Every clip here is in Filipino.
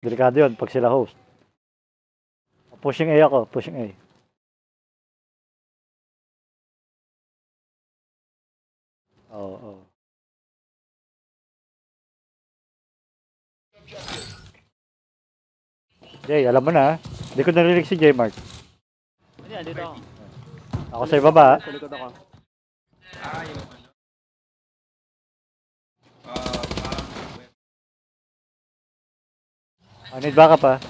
Delikado yun pag sila host. Pushing A ako, pushing A. Oo. Jay, alam mo na. Hindi ko narinig si Jay Mark. Hindi, dito ako. Ako sa ibaba. Sa likod ako. Yung ano. I need backup pa.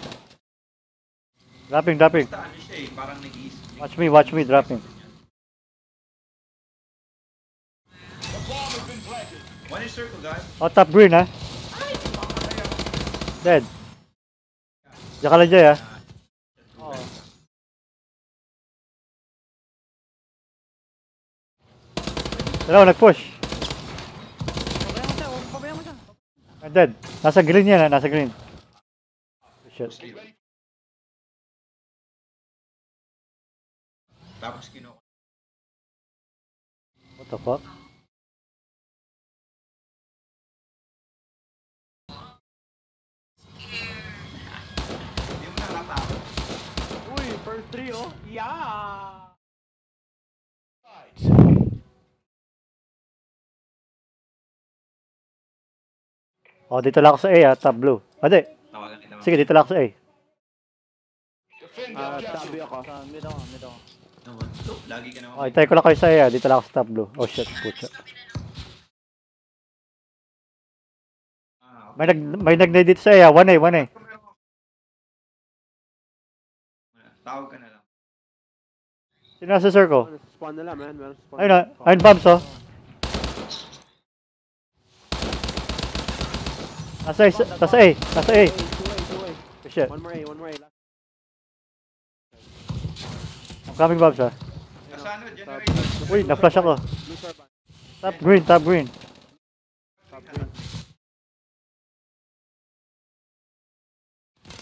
Dropping. Basta ano siya parang nag-i-split. Watch me, dropping. One is circle, guys. Oh, top green ha. Dead. Diyan ka lang Jay ha. Oo. Dalawa nag-push. Pabayaan mo siya. I'm dead. Nasa green yan ha, nasa green. Shit. Tapos kinuha. What the fuck? Hindi mo nakatapos. Uy, first 3 oh. Yeah! Oh, dito lang ako sa A ha, top blue. Hindi. Tawagan kita. Sige, dito lang ako sa A. Sabi ako. Sa mid ako. Lagi ka naman. Oh, itay ko lang kayo sa A ha, dito lang ako sa top blue. Oh shit, putya. May nag-nade dito sa A ha, 1A. Tawag ka na lang. Sino nasa circle? Spawn nila, man. Meron spawn. Ayun na, ayun bombs oh. Nasa A. Two-way. Oh, shit. One more A. I'm coming bombs ha. Nasa ano, generator. Uy, na-flash ako. Blue turban. Top green. Top green.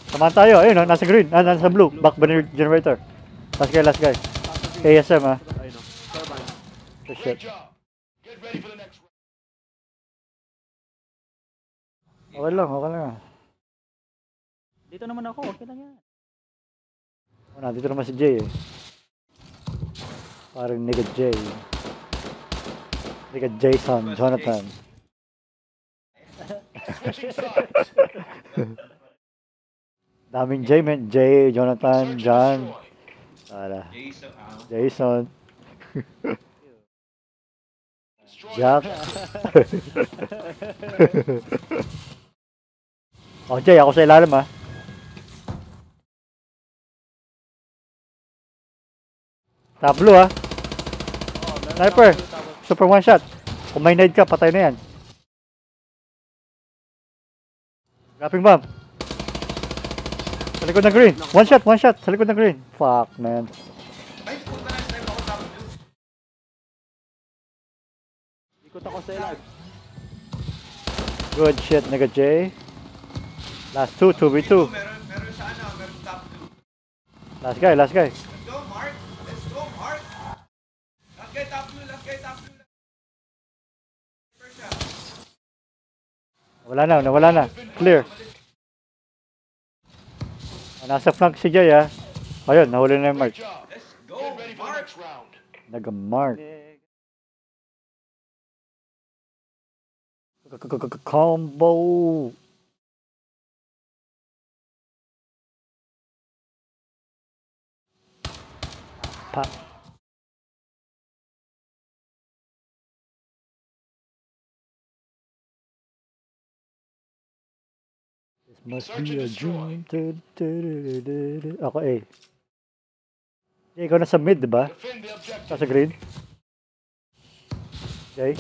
Samahan tayo. Ayun, nasa green. Nasa blue. Back banner generator. Last guy. ASM ha. Ayun o. Turban. Oh shit. Okay lang. Dito naman ako. Okay lang yan. Oh, nandito naman si Jay eh. Parang nigga Jay. Nigga Jason, Jonathan. Daming J man. Jay, Jonathan, John. Jason. Jack. Oh Jay, ako sa ilalim ha. Top blue ha. Sniper. Super one shot. Kung may nade ka, patay na yan. Dropping bomb. Sa likod ng green. One shot. Sa likod ng green. Fuck, man. Ay, puta na, snipe ako tapos yun. Ikot ako sa ilag. Good shit, nigga J. Last two, 2v2. Meron sa ano, meron top 2. Last guy. Let's go, Mark. Last guy top 2. First shot. Nawala na. Clear. Nasa flank si Jay ha. Ayun, nahuli na yung Mark. Let's go, Mark. Nag-mark. Combo. Pa. This must be a dream. Ako A. Jay, ikaw nasa mid, diba? Nasa green. Jay?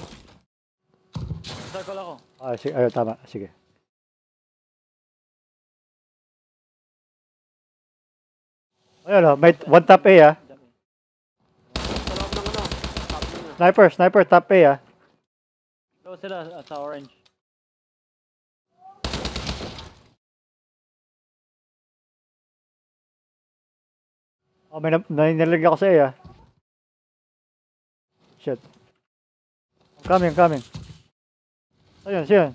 Circle ako. Sige, ayun, tama. Sige. Ayun o, may one top A ha. Sa loob ng ano. Top blue na. Sniper, top A ha. So sila sa orange. Oh, may nanilig ako sa A ha. Shit. I'm coming. Ayun, siya.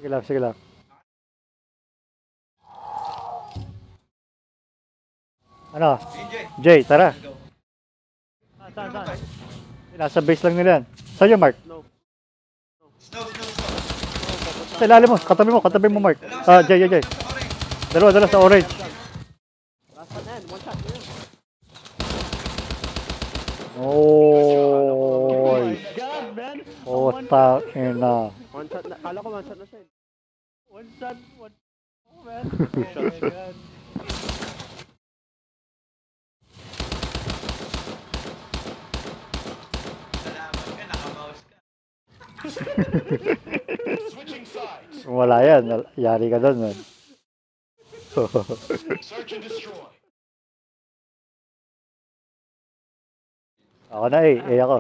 Sige lang, sige lang. Ano? BJ. Jay, tara. Let's go. Saan? Nasa base lang nila yan. Saan yung Mark? No. Snow. Sa ilalim mo, katabi mo Mark. Ah, Jay. Sa orange. Dalawa sa orange. Last one yan. One shot. Yun. Oy. God, man. Puta ina. One shot na. Kala ko one shot na siya. One shot. Oh, man. Salamat ka, nakamouse ka. Switching sides. Kung wala yan, yari ka doon, man. Search and destroy. Ako na ako.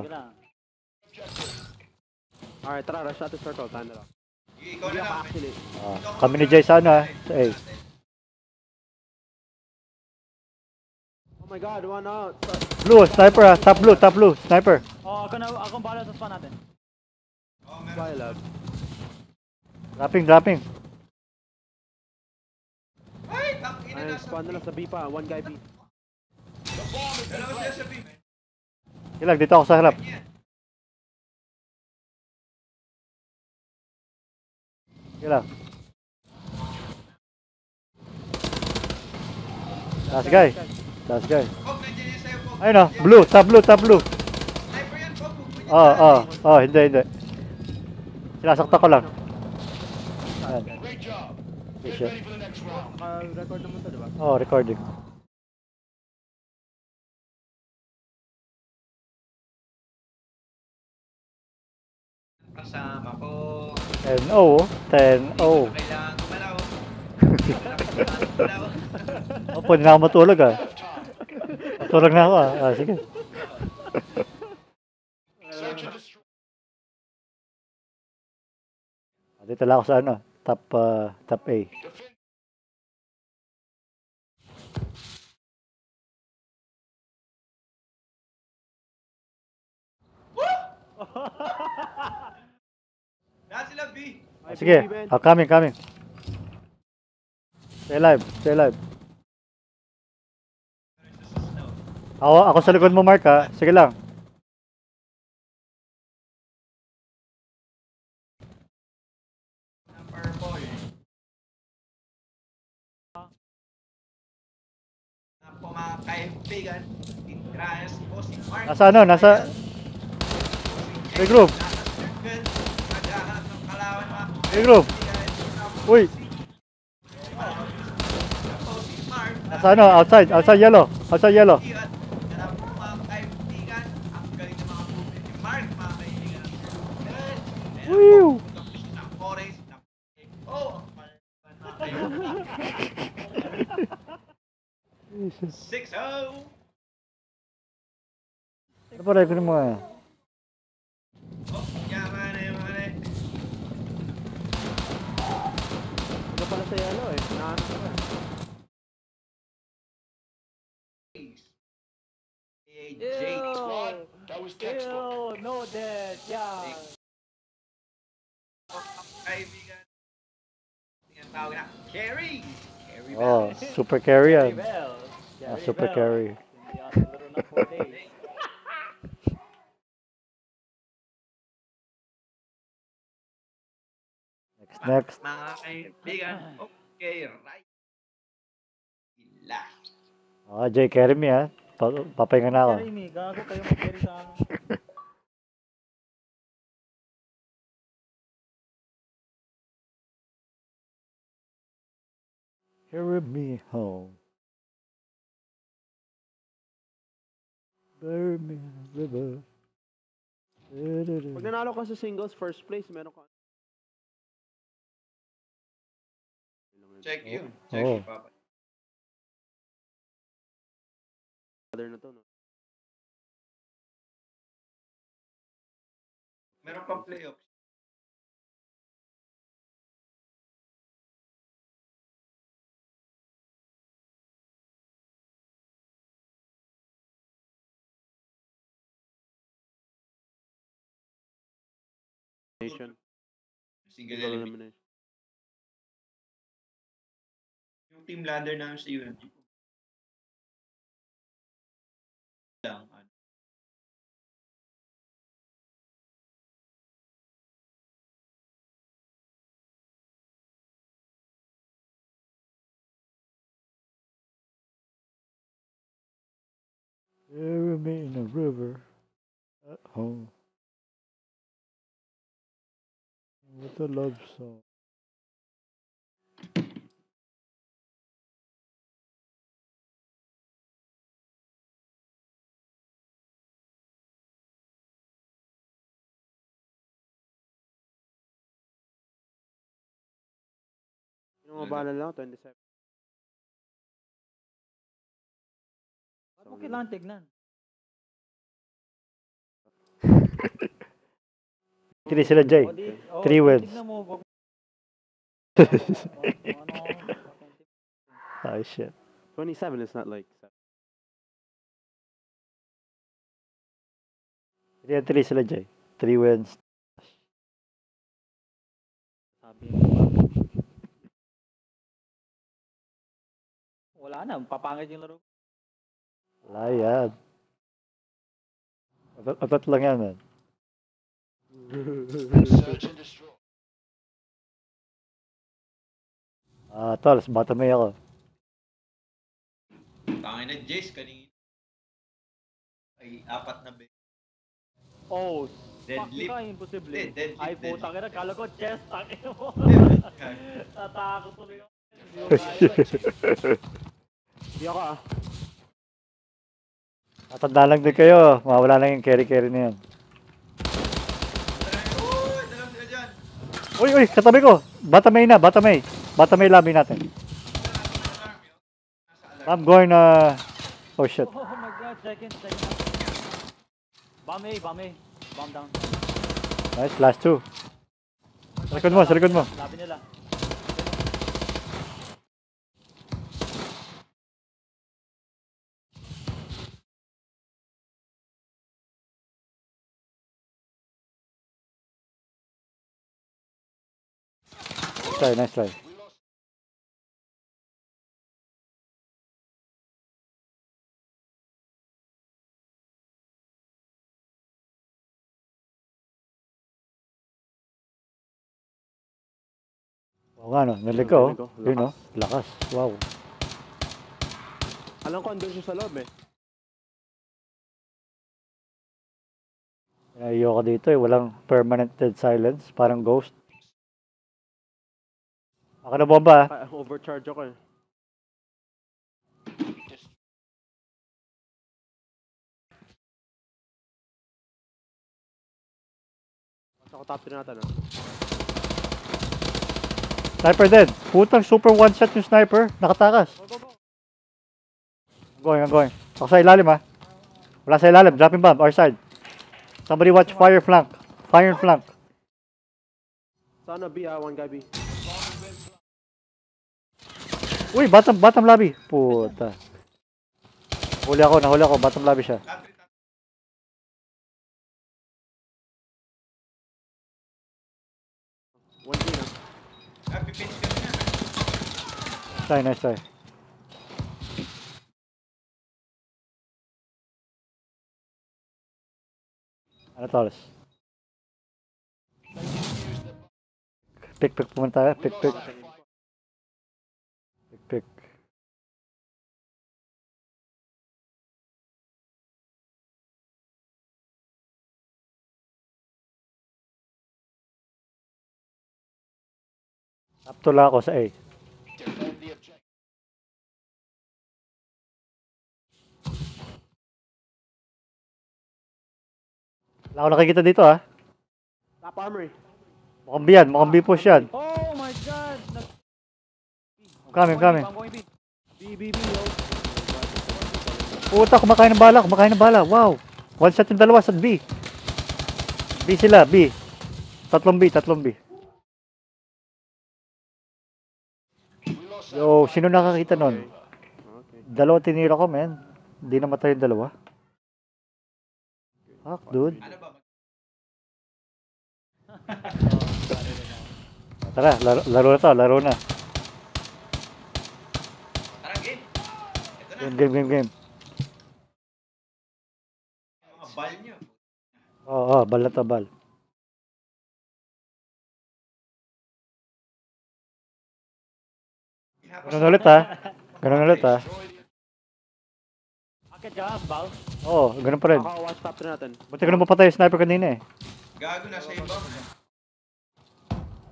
Alright, tara. Rush natin circle. Time na lang. Sige, ikaw Hindi na ako lang. actually. Kami ni Jay sa ano sa A. Oh my god, one out. Blue, sniper top blue, sniper. Oh, akong bahala sa spawn natin. Oh, meron. Bye, love. Dropping. Ay, tangina Ayun, na spawn na lang sa B pa. One guy B. Dalawa sila sa beam. Ilag, dito ako sa harap. Yan. Ilag. Last guy. Pog, nandiyan yan sa'yo, Pog. Ayun top blue. Sniper yan, Pog. Huwag mo yan. Hindi. Sinasakta ko lang. Ayan. Great job. Yes, Get sir. ready for the next round. Record naman to, diba? Recording. Kasama ko. 10-0. Kailangan gumalaw. Gumalaw. Pwede na ako matulog ah. Half time. Matulog na ako ah. Sige. Search and destroy. Dito lang ako sa ano. Top A. Defend. Lahat sila B. Ay, Sige. baby, man. Coming. Stay live. Ako sa likod mo, Mark ha. Sige lang. Number 4. Po mga kaibigan, Ingrayas po si Mark. Nasa regroup. Nasa circle. Naghahanap ng kalawan mga Regroup. kaibigan. Uy, Po si Mark. nasa ano? Outside yellow. At alam po mga kaibigan, ang galing ng mga movement ni Mark, mga kaibigan. Woo! Ng orange, ng oh, ang mga kaibigan. 6-0. Ano pa record mo nga? Oh, yaman. Ito pala sa yellow eh. Nahanap ko eh. Jake. Squad. That was textbook. Ew, no dead. Yeah. Kaibigan. Tinatawag na Carry. Carry Oh, Bells. super carry Very yan. well. Super carry. Hindi ako laro ng 4 days. Next. Mga kaibigan. Okay, right. Ila. Jay, carry me ha. Papahinga na ako. Carry me. Gago kayo mag-carry sa amin. Carry me home. Bury me in the river. Pag nanalo ka sa singles, first place, meron ka. Check you. Check Oh. you, Papa. Other na to, no? Meron pang playoffs. Nation. Single Single elimination. elimination. Yung team ladder namin sa UMG. Lang. Bury me in a river at home. With a love song. Yung mabala lang, 27. Ba't mo kailangan tignan? 3 sila, Jay. O, di- o, 3 wins. tignan mo. Wag- Oh, shit. 27 is not like 7. 3 sila, Jay. 3 wins. Sabi wala na, papangit yung laro. Wala yan. Atat lang yan, man. Search and destroy. Tol, bata may ako. Tangin na Jace kanina. Ay, 4 na bet. Oh, Deadlift. fuck ka, imposible. Hindi, deadlift, Ay, deadlift. puta ka na, kala ko chest, takin mo. Hindi, Tatakot tuloy ako. Hindi ko kaya. Di ako ah. Tatanda lang din kayo. Mawala lang yung carry-carry na yan. Uy, dalam sila dyan. Uy, katabi ko. Bata may na, bata may. Bata may labi natin. I'm going oh shit. Oh my god, second. Bomb A, bomb A. Bomb down. Nice, last 2. Sa likod mo. Labi nila. Nice try. Oo nga no, naligaw. Yun no, lakas. Wow. Alam ko andun siya sa loob eh. Ayoko dito eh, walang permanent dead silence, parang ghost. Ako na bomba. Overcharge ako eh. Basta ako top 3 natin ah. Sniper dead. Putang super one shot yung sniper. Nakatakas. I'm going. Ako sa ilalim ha. Wala sa ilalim. Dropping bomb. Our side. Somebody watch fire flank. Fire flank. Sana B ah, one guy B. Uy, bottom lobby. Puta. Nahuli ako. Bottom lobby siya. One B na. Pipinch ka na. Nice try. Ano tolos? Pick pumunta tayo. Pick. Tula ako sa A. Defend the objective. Wala ako nakikita dito ha. Top armory. Mukhang B yan. Mukhang B push yan. Oh my god! Coming. I'm going B. B yo. Puta, kumakain ng bala. Wow. One shot yung dalawa sa B. B sila, B. Tatlong B. We lost Yo, sino nakakita nun? Okay. Dalawa tinira ko, men. Hindi namatay yung dalawa. Fuck, dude. Ano ba? Tara, laro na to, laro na. Game. Mga bal nyo. Oo, bal na to, bal. Ganun ulit ha. Ganun ulit ha. Akit ka, Bal. Oo, ganun pa rin. Ako, watch top 3 natin. Buti ko na mapatay yung sniper kanina eh. Gago na sa iba.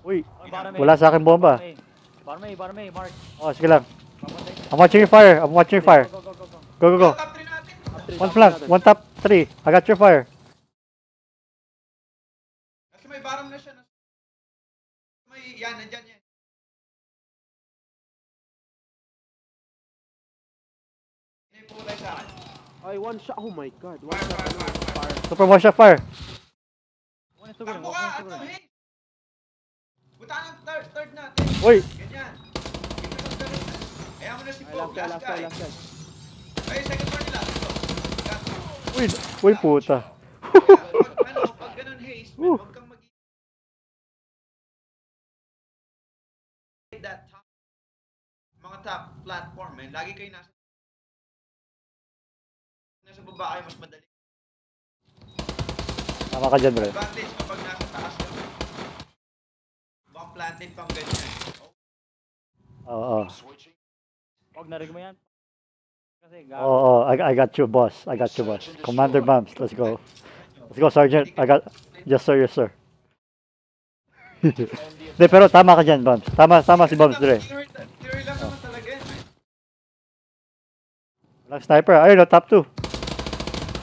Uy, Oy, bottom A. wala sa akin bomba. Bottom A, Mark. Oh, sige lang. Papatay. I'm watching your fire. I'm watching your fire. Go. Go. Top 3 natin. Top 3. One flank, one top 3. I got your fire. Kasi may bottom na siya. May, yan, nandyan yan. Hindi po kulay sa akin. Ay, one shot. Oh my god. One Fire, shot. fire, fire, fire. Super one shot fire. One is to green, Takbo one ka, is to ato, green. hey! Buta ng third natin. Uy, Ganyan. Ito ng ganun. Kaya mo na si Ay, Poe, last guy. last guy. Ay, second floor nila. Ito. Got. uy puta. Pag ganun haste, man, huwag kang mag that top, mga top platform, man. Lagi kayo nasa baba kayo mas madali. Tama ka dyan, bro. Advantage kapag nasa taas ka. Bang planted pang ganyan. Oo. Switching. Huwag narig mo yan. Kasi gago. Oo, I got you, boss. I got you, boss. Commander Bumps, let's go. Let's go, Sergeant. Yes, sir, yes, sir. Hindi, pero tama ka dyan, Bumps. Tama si Bumps, Dre. Theory lang naman talaga yan. Walang sniper. Ayun, no, top 2.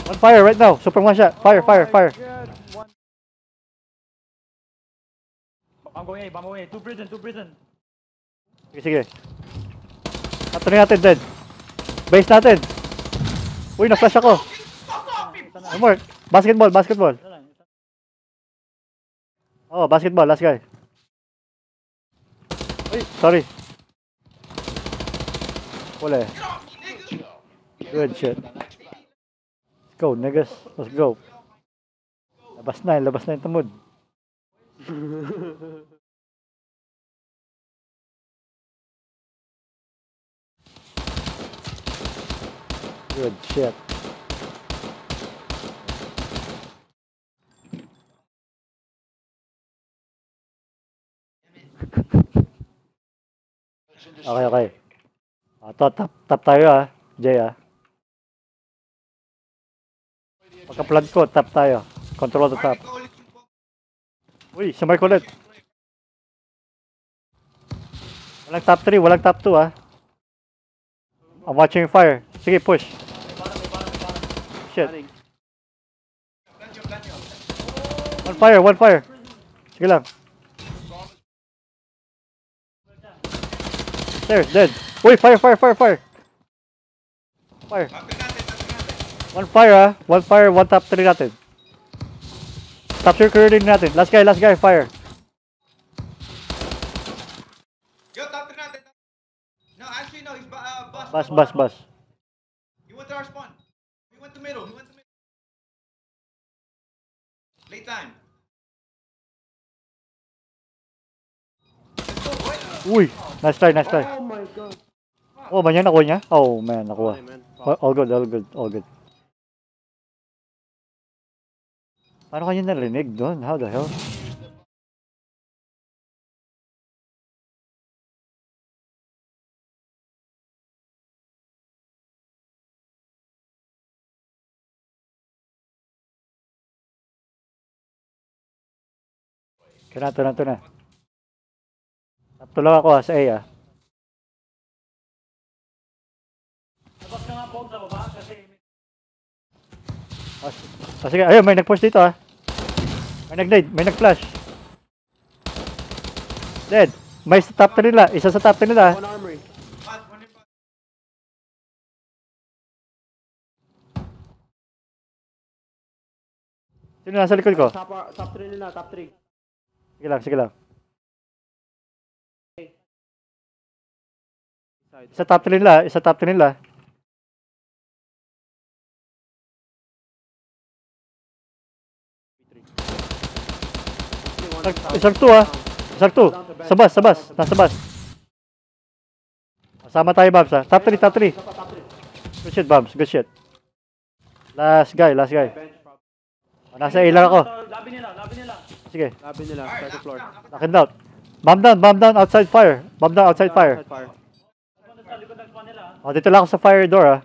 One fire right now. Super one shot. Fire. God, one. I'm going A. Two prison. Sige. Ato na natin, dead. Base natin. Uy, na-flash ako. One more. Basketball. Isa lang. Oh, basketball. Last guy. Uy, sorry. Wala eh. Good shit. Let's go, niggas. Let's go. Labas na yung tamod. Good shit. Okay. Top tayo ah. Jay ah. Pagka-plug ko, top tayo. Control the top. Uy, sa mark ulit. Walang top 3, walang top 2 ah. I'm watching fire. Sige, push. Shit. One fire. Sige lang. Stairs, dead. Uy, fire. Fire. One fire ah. One fire, one top 3 natin. Top security natin. Last guy, fire. Yo, top 3 natin. No, actually no, he's bus. Bus. He went to our spawn. He went to middle. Late time. Let's go, boy. Uy, nice try. Oh my god. Oh, man, nakuha niya? Oh, man, nakuha. Okay, man. All good. Paano kanya narinig doon? How the hell? Ito na. Tapos lang ako sa A ah. Labas ka nga po sa baba kasi Sige, ayun, may nag-push dito ah. May nag-nade, may nag-flash. Dead. May sa top 3 nila, isa sa top 3 nila. One armory. One in bus. Sino nasa likod ko? Top 3 nila, top 3. Sige lang. Side. Isa top 3 nila. Isang 2 ah. Isang 2. Sa bus. Nasa bus. Kasama tayo, Babs ah. Top 3. Top 3. Good shit, bombs. Good shit. Last guy. Bench, prop. Oh, nasa A lang ako. Labi nila. Sige. Labi nila, second floor. Knock it out. Bomb down, outside fire. Bomb down, outside fire. Outside fire. Likod ng spawn nila. Oh, dito lang ako sa fire door, ah.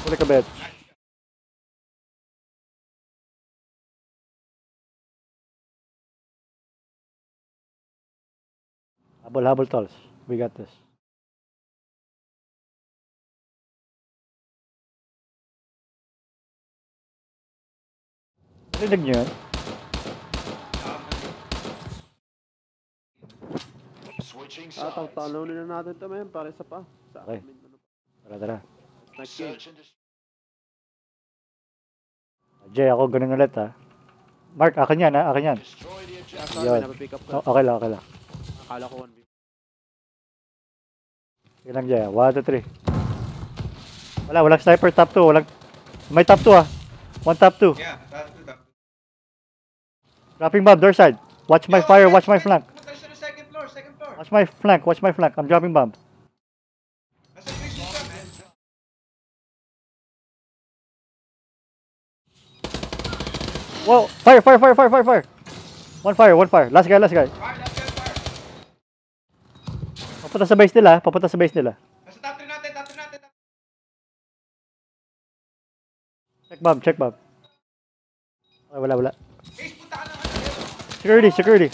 Huli ka, Bet. Habol, tolls. We got this. Rinig nyo yun? Switching Talunin na natin ito, men. Para isa pa. Sa Okay. amin, ano pa. Tara. Next game. Search and destroy. Jay, ako ganun ulit, ha. Mark, akin yan, ha. Akin yan. Destroy the objective. Last time, Yun. may napapick up ka. Oh, okay lang. Akala ko 1v. Sige lang, Jay. 1, 2, 3. Walang sniper. Top 2. May top 2, ha. 1 top 2. Yeah, that's it. Dropping bomb, door side. Watch my fire, watch my flank. Pumunta siya sa second floor. Watch my flank. I'm dropping bomb. Nasa base siya, man. Whoa! Fire! One fire. Last guy. Fire, that's good, fire. Papunta sa base nila. Nasa top 3 natin. Check bomb. Okay, wala. Base, punta ka lang. Security.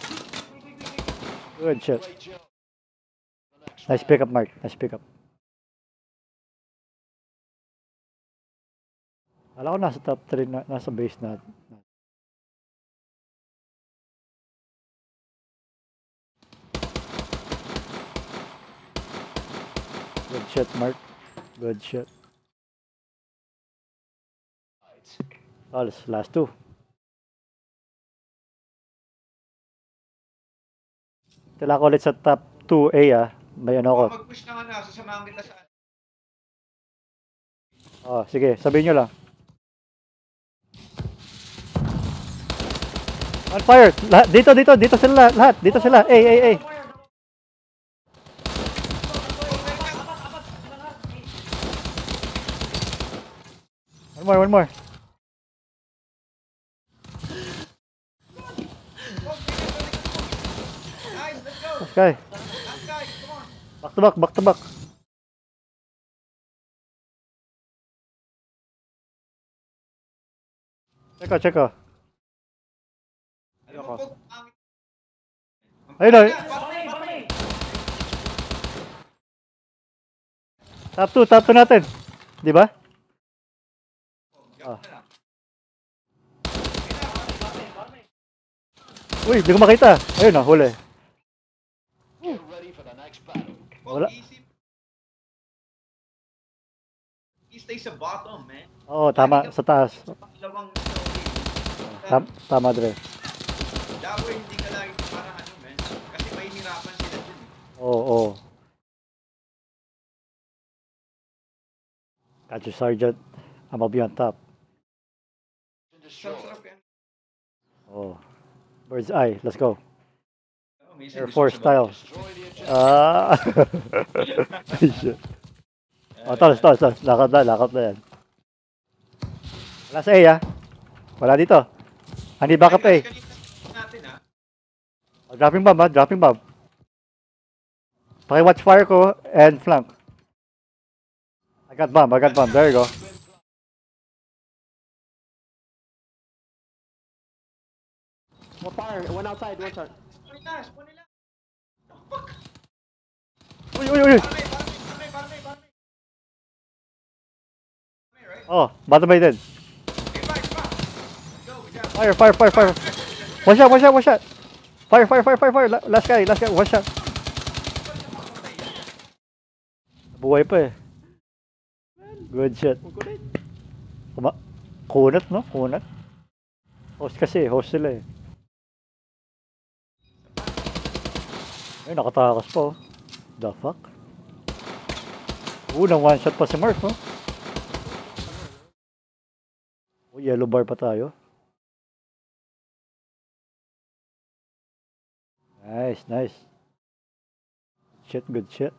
Good shit. Great job. The next Nice pick up, Mark. Alam ko nasa top 3, nasa base na. Good shit, Mark. Good shit. Last 2. Tila ko ulit sa top 2A, ah. May ano ako. Mag-push na nga na. Sasamahan kita sa... Oh, sige, sabihin nyo lang. On fire! Dito sila lahat. Dito sila. A. One more. Nice, let's go. Okay. Last guy, come on. Back to back. Check ko. Alam mo, Pog, ang- Ayun na. Balik. Top 2 natin. Di ba? Ah. Uy, di ko makita. Ayun na, huli. Get ready for the next battle. Pog, Wala. easy. He stays sa bottom, man. Oo, tama. Sa taas. Pangalawang Tama, Dre. that way, hindi ka lagi parang ano, man. Kasi may hirapan sila dun. Oo. Got you, Sergeant. I'm gonna be on top. And destroy. Sarap yan. Oh. Bird's eye. Let's go. Oh, minsan Air gusto Force ko sa style. Destroy the objective. Ay, shit. Oh, toss. Lakad na yan. Wala sa A, ah. Wala dito. Hindi backup A. Natin, ha? Oh, dropping bomb. Paki-watch fire ko and flank. I got bomb. There you go. One fire, one outside, one shot. Spawn nila. Uy. Barmay, right? Oh, bottom bay din. Okay, fire. Let's go, good job. Fire. One shot. Fire. Last guy. One shot. Buhay pa eh. Good shit. Magkulit. Kunat, no? Host sila eh. Ay, nakatakas pa oh. The fuck? Unang one shot pa si Mark, no? Oh, yellow bar pa tayo. Nice, nice. Shit, good shit.